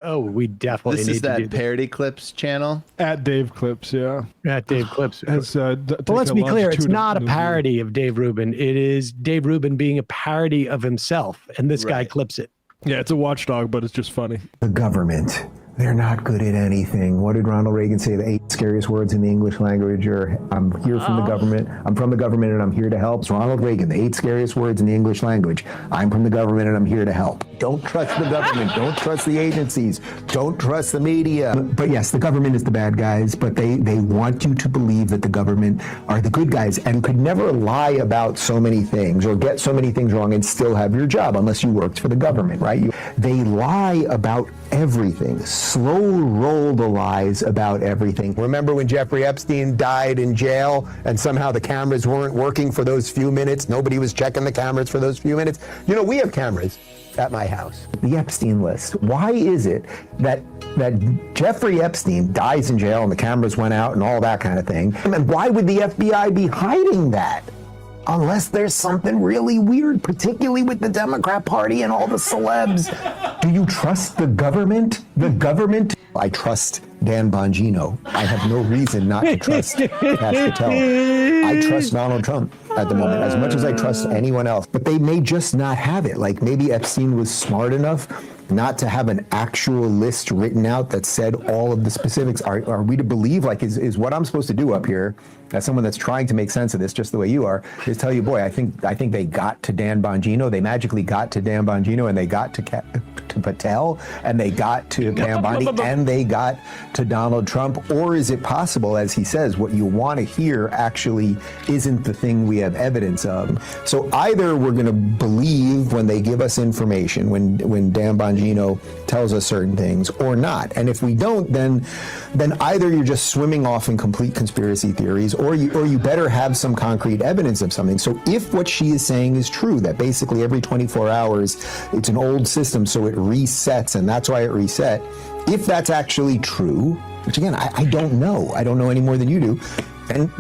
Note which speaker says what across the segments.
Speaker 1: Oh, we definitely
Speaker 2: This
Speaker 1: need
Speaker 2: is
Speaker 1: to do
Speaker 2: that
Speaker 1: this.
Speaker 2: Parody Clips channel.
Speaker 3: At Dave Clips, yeah.
Speaker 1: At Dave Clips.
Speaker 3: Has,
Speaker 1: But let's be clear, it's not a
Speaker 3: longitudinal view.
Speaker 1: parody of Dave Rubin. It is Dave Rubin being a parody of himself, and this guy
Speaker 2: Right.
Speaker 1: clips it.
Speaker 3: Yeah, it's a watchdog, but it's just funny.
Speaker 4: The government. They're not good at anything. What did Ronald Reagan say? The 8 scariest words in the English language are, I'm here from the government. I'm from the government and I'm here to help. It's Ronald Reagan, the 8 scariest words in the English language. I'm from the government and I'm here to help. Don't trust the government. Don't trust the agencies. Don't trust the media. But yes, the government is the bad guys, but they want you to believe that the government are the good guys and could never lie about so many things or get so many things wrong and still have your job unless you worked for the government, right? They lie about everything. Slow roll the lies about everything. Remember when Jeffrey Epstein died in jail and somehow the cameras weren't working for those few minutes? Nobody was checking the cameras for those few minutes. You know, we have cameras at my house. The Epstein list. Why is it that Jeffrey Epstein dies in jail and the cameras went out and all that kind of thing? And why would the FBI be hiding that? Unless there's something really weird, particularly with the Democrat Party and all the celebs. Do you trust the government? The government? I trust Dan Bongino. I have no reason not to trust Cash Patel. I trust Donald Trump at the moment as much as I trust anyone else. But they may just not have it. Like maybe Epstein was smart enough not to have an actual list written out that said all of the specifics. Are we to believe, like, is what I'm supposed to do up here, as someone that's trying to make sense of this just the way you are, is tell you, boy, I think they got to Dan Bongino. They magically got to Dan Bongino, and they got to Patel, and they got to Pam Bondi, and they got to Donald Trump? Or is it possible, as he says, what you want to hear actually isn't the thing we have evidence of? So either we're going to believe when they give us information, when Dan Bongino tells us certain things, or not. And if we don't, then either you're just swimming off in complete conspiracy theories, or you better have some concrete evidence of something. So if what she is saying is true, that basically every 24 hours it's an old system, so it resets, and that's why it reset. If that's actually true, which again, I don't know. I don't know any more than you do.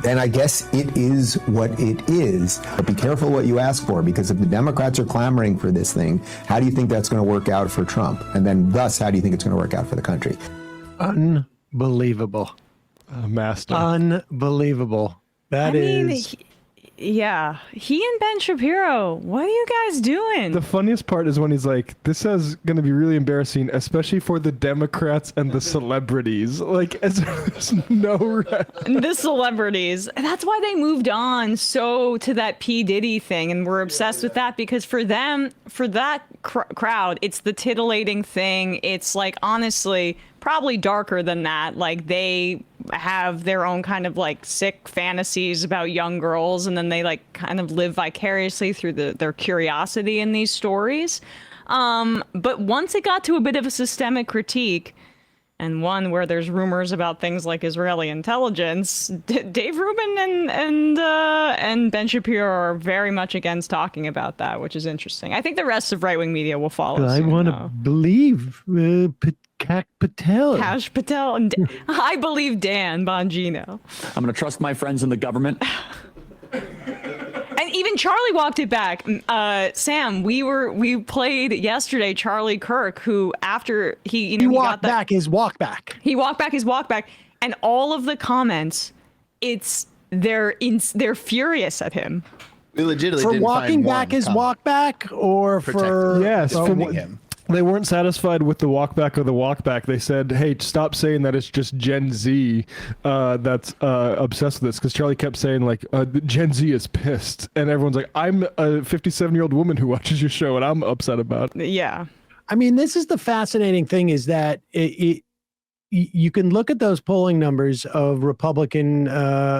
Speaker 4: Then I guess it is what it is. But be careful what you ask for, because if the Democrats are clamoring for this thing, how do you think that's going to work out for Trump? And then thus, how do you think it's going to work out for the country?
Speaker 1: Unbelievable.
Speaker 3: Master.
Speaker 1: Unbelievable. That is.
Speaker 5: Yeah, he and Ben Shapiro, what are you guys doing?
Speaker 3: The funniest part is when he's like, this is going to be really embarrassing, especially for the Democrats and the celebrities. Like, as there's no...
Speaker 5: The celebrities. That's why they moved on so to that P. Diddy thing, and we're obsessed with that, because for them, for that crowd, it's the titillating thing. It's like, honestly, probably darker than that. Like, they have their own kind of like sick fantasies about young girls, and then they like kind of live vicariously through their curiosity in these stories. But once it got to a bit of a systemic critique, and one where there's rumors about things like Israeli intelligence, Dave Rubin and Ben Shapiro are very much against talking about that, which is interesting. I think the rest of right-wing media will follow.
Speaker 1: I want to believe Patel.
Speaker 5: Cash Patel. And I believe Dan Bongino.
Speaker 6: I'm going to trust my friends in the government.
Speaker 5: And even Charlie walked it back. Sam, we played yesterday Charlie Kirk, who after he
Speaker 1: walked back his walk back.
Speaker 5: He walked back his walk back, and all of the comments, they're furious at him.
Speaker 2: We legitimately
Speaker 1: For
Speaker 2: didn't
Speaker 1: walking
Speaker 2: find
Speaker 1: back
Speaker 2: one
Speaker 1: his
Speaker 2: comment.
Speaker 1: walk back, or for
Speaker 3: Yes,
Speaker 2: defending him.
Speaker 3: They weren't satisfied with the walk back of the walk back. They said, hey, stop saying that it's just Gen Z that's obsessed with this. Because Charlie kept saying, like, Gen Z is pissed. And everyone's like, I'm a 57-year-old woman who watches your show, and I'm upset about it.
Speaker 5: Yeah.
Speaker 1: I mean, this is the fascinating thing, is that you can look at those polling numbers of Republican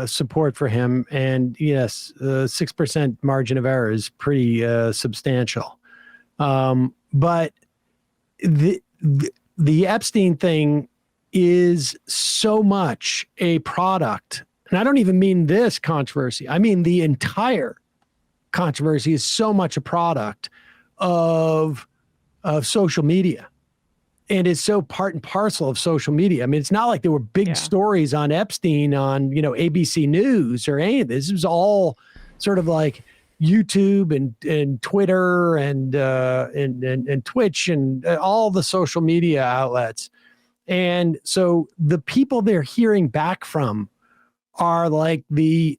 Speaker 1: support for him, and yes, 6% margin of error is pretty substantial. But the Epstein thing is so much a product, and I don't even mean this controversy. I mean the entire controversy is so much a product of social media, and it's so part and parcel of social media. I mean, it's not like there were big stories on Epstein on ABC News or any of this. It was all sort of like YouTube and Twitter and Twitch and all the social media outlets. And so the people they're hearing back from are like their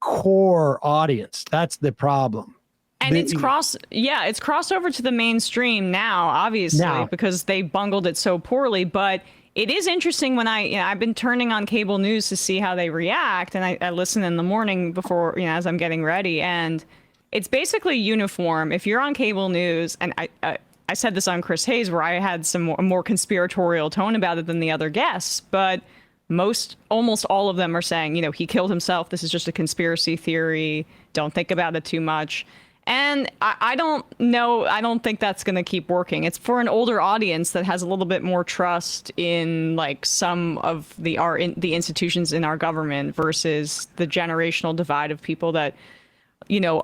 Speaker 1: core audience. That's the problem.
Speaker 5: And it's crossed over to the mainstream now, obviously, because they bungled it so poorly. But it is interesting when I've been turning on cable news to see how they react, and I listen in the morning before, as I'm getting ready, and it's basically uniform. If you're on cable news, and I said this on Chris Hayes, where I had a more conspiratorial tone about it than the other guests, but almost all of them are saying, he killed himself. This is just a conspiracy theory. Don't think about it too much. And I don't know. I don't think that's going to keep working. It's for an older audience that has a little bit more trust in like some of the institutions in our government versus the generational divide of people that,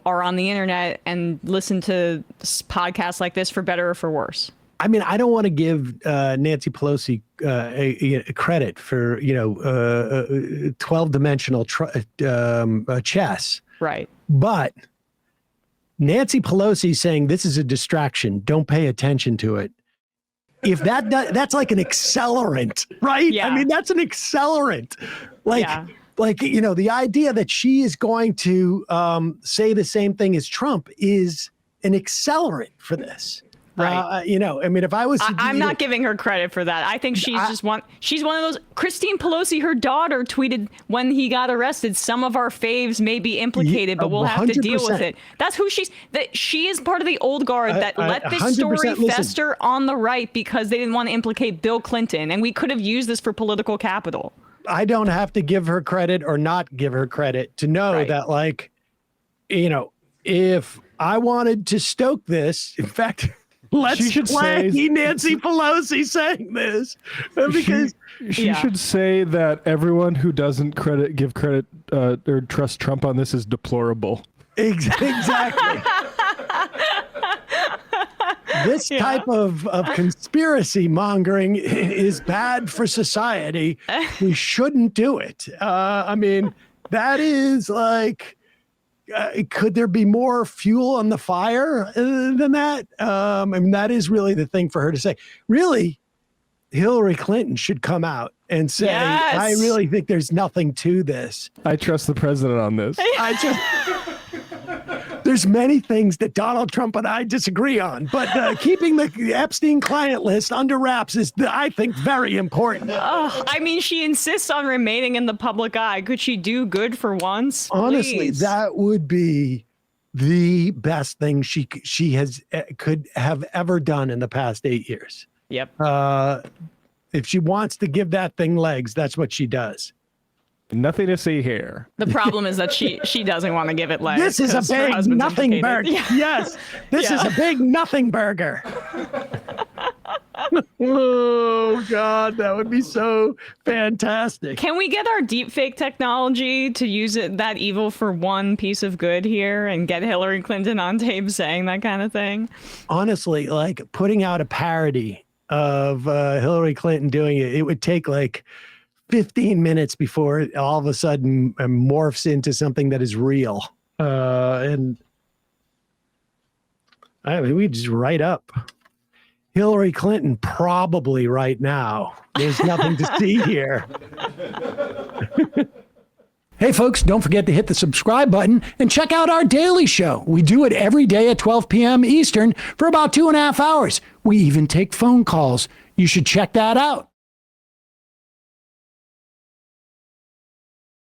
Speaker 5: are on the internet and listen to podcasts like this for better or for worse.
Speaker 1: I mean, I don't want to give Nancy Pelosi a credit for 12-dimensional chess.
Speaker 5: Right.
Speaker 1: But Nancy Pelosi saying this is a distraction, don't pay attention to it. If that's like an accelerant, right?
Speaker 5: Yeah.
Speaker 1: I mean, that's an accelerant. The idea that she is going to say the same thing as Trump is an accelerant for this.
Speaker 5: Right.
Speaker 1: If I was,
Speaker 5: I'm not giving her credit for that. I think she's one of those. Christine Pelosi, her daughter, tweeted when he got arrested, some of our faves may be implicated, but we'll have to deal with it. That's who she is part of the old guard that let this story fester on the right because they didn't want to implicate Bill Clinton. And we could have used this for political capital.
Speaker 1: I don't have to give her credit or not give her credit to know that, if I wanted to stoke this, in fact, let's play Nancy Pelosi saying this because
Speaker 3: she should say that everyone who doesn't give credit or trust Trump on this is deplorable.
Speaker 1: Exactly. This type of conspiracy mongering is bad for society. We shouldn't do it. That is like, could there be more fuel on the fire than that? That is really the thing for her to say. Really, Hillary Clinton should come out and say, yes, I really think there's nothing to this.
Speaker 3: I trust the president on this.
Speaker 1: There's many things that Donald Trump and I disagree on, but keeping the Epstein client list under wraps is, I think, very important.
Speaker 5: She insists on remaining in the public eye. Could she do good for once?
Speaker 1: Honestly,
Speaker 5: Please.
Speaker 1: That would be the best thing she could have ever done in the past 8 years.
Speaker 5: Yep.
Speaker 1: If she wants to give that thing legs, that's what she does.
Speaker 3: Nothing to see here.
Speaker 5: The problem is that she doesn't want to give it legs.
Speaker 1: This is a big nothing burger. Yeah. Yes, this is a big nothing burger. Oh, God, that would be so fantastic.
Speaker 5: Can we get our deepfake technology to use that evil for one piece of good here and get Hillary Clinton on tape saying that kind of thing?
Speaker 1: Honestly, like putting out a parody of Hillary Clinton doing it, it would take like 15 minutes before it all of a sudden morphs into something that is real. And we just write up Hillary Clinton probably right now. There's nothing to see here. Hey, folks, don't forget to hit the subscribe button and check out our daily show. We do it every day at 12 p.m. Eastern for about 2.5 hours. We even take phone calls. You should check that out.